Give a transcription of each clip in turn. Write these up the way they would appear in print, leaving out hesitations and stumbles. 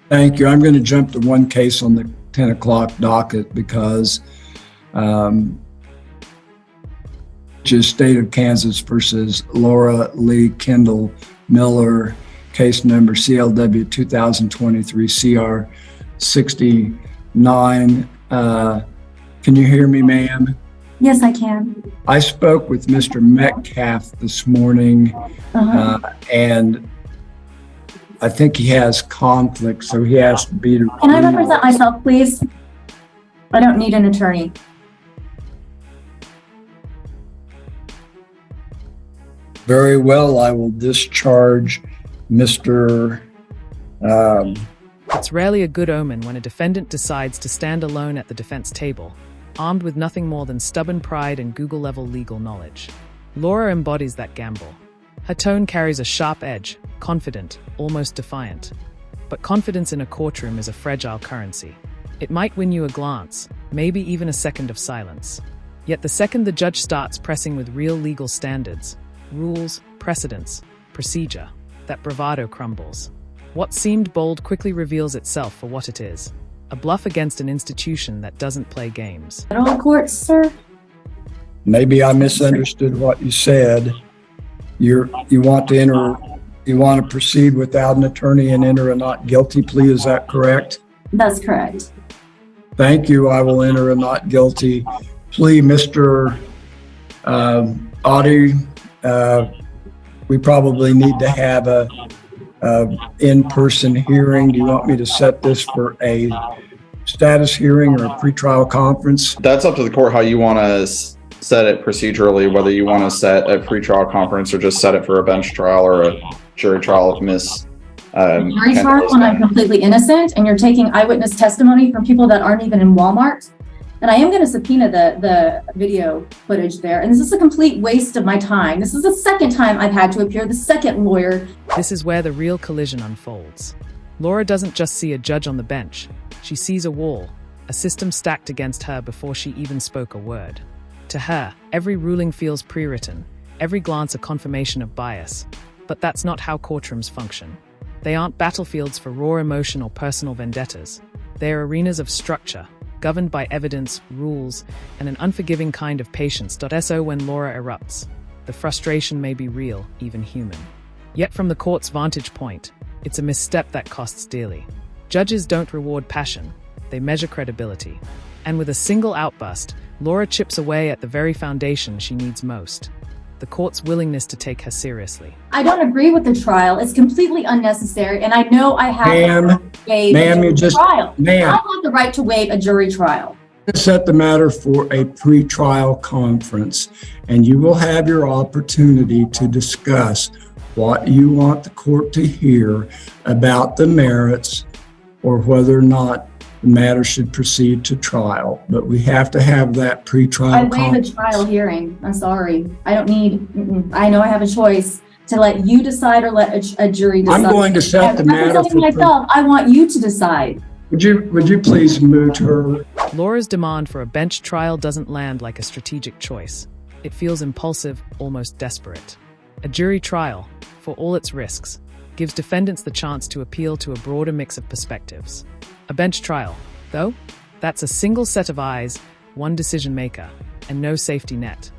Thank you. I'm going to jump to one case on the 10 o'clock docket because which is State of Kansas versus Laura Lee Kendall Miller, case number CLW 2023 CR 69. Can you hear me, ma'am? Yes, I can. I spoke with Mr. Metcalf this morning, and I think he has conflict, so he has to be. Can I represent myself, please? I don't need an attorney. Very well, I will discharge Mr. It's rarely a good omen when a defendant decides to stand alone at the defense table, armed with nothing more than stubborn pride and Google-level legal knowledge. Laura embodies that gamble. Her tone carries a sharp edge, confident, almost defiant. But confidence in a courtroom is a fragile currency. It might win you a glance, maybe even a second of silence. Yet the second the judge starts pressing with real legal standards, rules, precedents, procedure, that bravado crumbles. What seemed bold quickly reveals itself for what it is. A bluff against an institution that doesn't play games. Federal court, sir? Maybe I misunderstood what you said. You want to proceed without an attorney and enter a not guilty plea, is that correct? That's correct. Thank you. I will enter a not guilty plea. Mr. Audie, we probably need to have a in-person hearing. Do you want me to set this for a status hearing or a pretrial conference? That's up to the court how you want to set it procedurally, whether you want to set a pretrial conference or just set it for a bench trial or a jury trial of Miss Jury trial when I'm completely innocent and you're taking eyewitness testimony from people that aren't even in Walmart. And I am going to subpoena the video footage there. And this is a complete waste of my time. This is the second time I've had to appear, the second lawyer. This is where the real collision unfolds. Laura doesn't just see a judge on the bench. She sees a wall, a system stacked against her before she even spoke a word. To her, every ruling feels pre-written, every glance a confirmation of bias. But that's not how courtrooms function. They aren't battlefields for raw emotion or personal vendettas. They're arenas of structure, governed by evidence, rules, and an unforgiving kind of patience. So when Laura erupts, the frustration may be real, even human. Yet from the court's vantage point, it's a misstep that costs dearly. Judges don't reward passion, they measure credibility. And with a single outburst, Laura chips away at the very foundation she needs most: the court's willingness to take her seriously. I don't agree with the trial. It's completely unnecessary, and I know I have to waive a jury trial. I have the right to waive a jury trial. Set the matter for a pretrial conference, and you will have your opportunity to discuss what you want the court to hear about the merits or whether or not the matter should proceed to trial. But we have to have that pretrial conference. I waive a trial hearing. I'm sorry. I don't need, I know I have a choice to let you decide or let a jury decide. I'm going to set the matter for myself. I want you to decide. Would you please mute her? Laura's demand for a bench trial doesn't land like a strategic choice. It feels impulsive, almost desperate. A jury trial, for all its risks, gives defendants the chance to appeal to a broader mix of perspectives. A bench trial, though, that's a single set of eyes, one decision maker, and no safety net.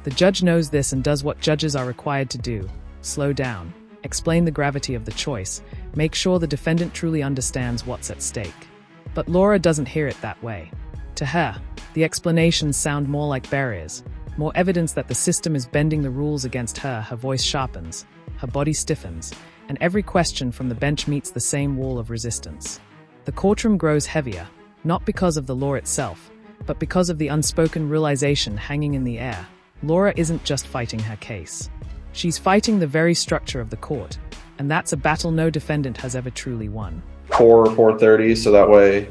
The judge knows this and does what judges are required to do: slow down, explain the gravity of the choice, make sure the defendant truly understands what's at stake. But Laura doesn't hear it that way. To her, the explanations sound more like barriers, more evidence that the system is bending the rules against her. Her voice sharpens, her body stiffens, and every question from the bench meets the same wall of resistance. The courtroom grows heavier, not because of the law itself, but because of the unspoken realization hanging in the air. Laura isn't just fighting her case. She's fighting the very structure of the court, and that's a battle no defendant has ever truly won. 4:30, so that way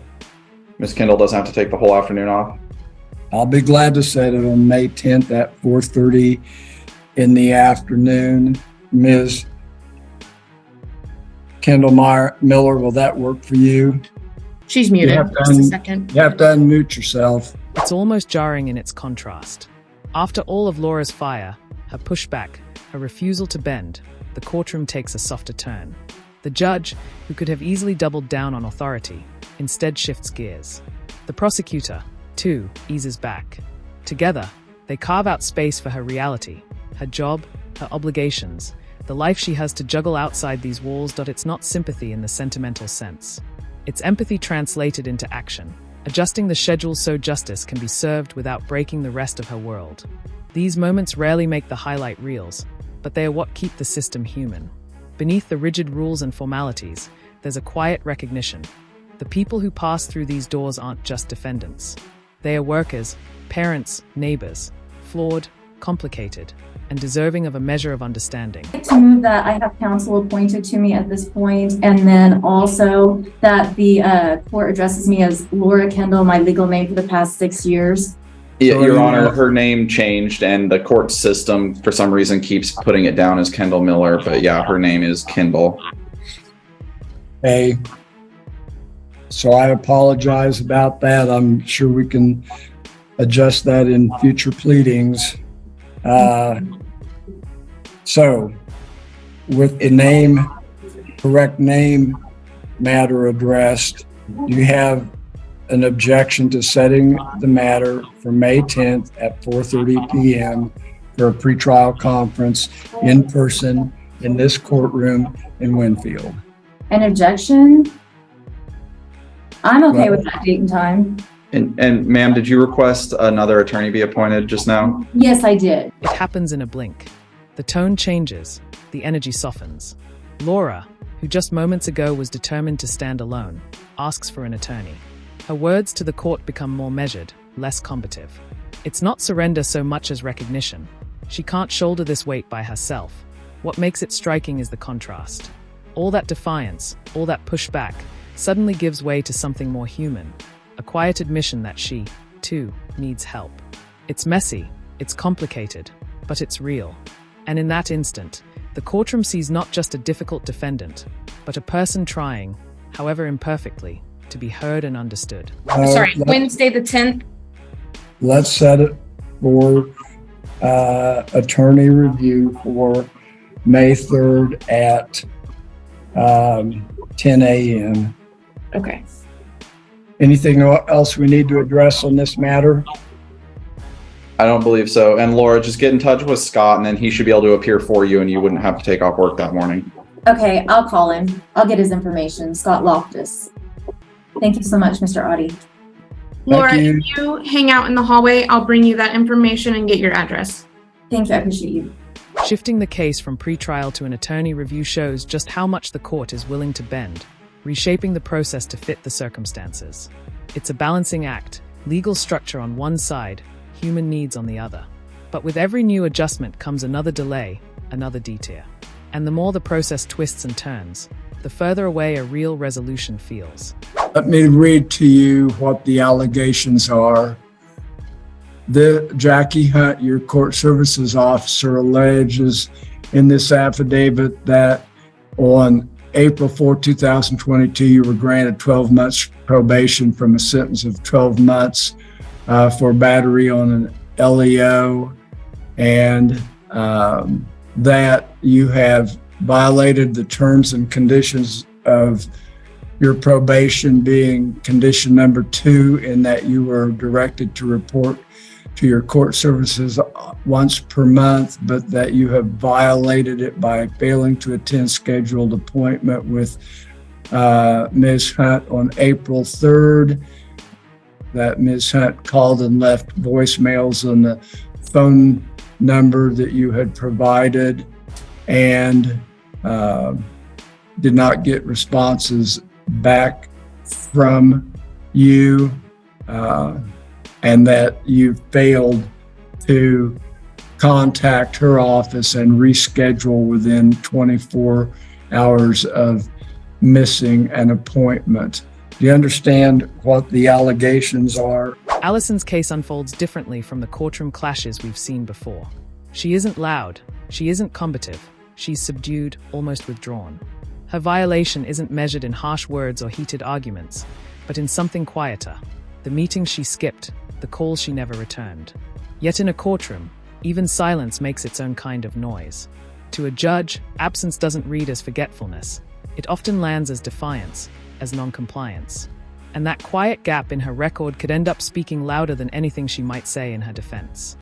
Miss Kendall doesn't have to take the whole afternoon off. I'll be glad to set it on May 10th at 4:30 in the afternoon. Ms. Kendall Miller, will that work for you? She's muted. Just a second. You have to unmute yourself. It's almost jarring in its contrast. After all of Laura's fire, her pushback, her refusal to bend, the courtroom takes a softer turn. The The judge, who could have easily doubled down on authority, instead shifts gears. The prosecutor, too, eases back. Together, they carve out space for her reality, her job, her obligations, the life she has to juggle outside these walls. It's not sympathy in the sentimental sense. It's empathy translated into action, adjusting the schedule so justice can be served without breaking the rest of her world. These moments rarely make the highlight reels, but they are what keep the system human. Beneath the rigid rules and formalities, there's a quiet recognition. The people who pass through these doors aren't just defendants. They are workers, parents, neighbors, flawed, complicated, and deserving of a measure of understanding. To move that I have counsel appointed to me at this point, and then also that the court addresses me as Laura Kendall, my legal name for the past 6 years. Yeah, Your Honor, her name changed and the court system for some reason keeps putting it down as Kendall Miller, but yeah, her name is Kendall. Okay. So I apologize about that. I'm sure we can adjust that in future pleadings. So with the correct name matter addressed, do you have an objection to setting the matter for May 10th at 4:30 p.m. for a pretrial conference in person in this courtroom in Winfield? An objection? I'm okay with that date and time. And ma'am, did you request another attorney be appointed just now? Yes, I did. It happens in a blink. The tone changes, the energy softens. Laura, who just moments ago was determined to stand alone, asks for an attorney. Her words to the court become more measured, less combative. It's not surrender so much as recognition. She can't shoulder this weight by herself. What makes it striking is the contrast. All that defiance, all that pushback, suddenly gives way to something more human, a quiet admission that she, too, needs help. It's messy, it's complicated, but it's real. And in that instant, the courtroom sees not just a difficult defendant, but a person trying, however imperfectly, to be heard and understood. Wednesday the 10th. Let's set it for attorney review for May 3rd at 10 a.m. Okay. Anything else we need to address on this matter? I don't believe so. And Laura, just get in touch with Scott and then he should be able to appear for you and you wouldn't have to take off work that morning. Okay, I'll call him. I'll get his information. Scott Loftus. Thank you so much, Mr. Audie. Laura, you. if you hang out in the hallway, I'll bring you that information and get your address. Thank you. I appreciate you. Shifting the case from pretrial to an attorney review shows just how much the court is willing to bend, reshaping the process to fit the circumstances. It's a balancing act, legal structure on one side, human needs on the other. But with every new adjustment comes another delay, another detour. And the more the process twists and turns, the further away a real resolution feels. Let me read to you what the allegations are. Jackie Hunt, your court services officer, alleges in this affidavit that on April 4, 2022, you were granted 12 months probation from a sentence of 12 months for battery on an LEO, and that you have violated the terms and conditions of your probation, being condition number 2, in that you were directed to report to your court services once per month, but that you have violated it by failing to attend scheduled appointment with Ms. Hunt on April 3rd, that Ms. Hunt called and left voicemails on the phone number that you had provided and did not get responses back from you, and that you failed to contact her office and reschedule within 24 hours of missing an appointment. Do you understand what the allegations are? Allison's case unfolds differently from the courtroom clashes we've seen before. She isn't loud, she isn't combative, she's subdued, almost withdrawn. Her violation isn't measured in harsh words or heated arguments, but in something quieter. The meetings she skipped, the calls she never returned. Yet in a courtroom, even silence makes its own kind of noise. To a judge, absence doesn't read as forgetfulness. It often lands as defiance, as non-compliance. And that quiet gap in her record could end up speaking louder than anything she might say in her defense.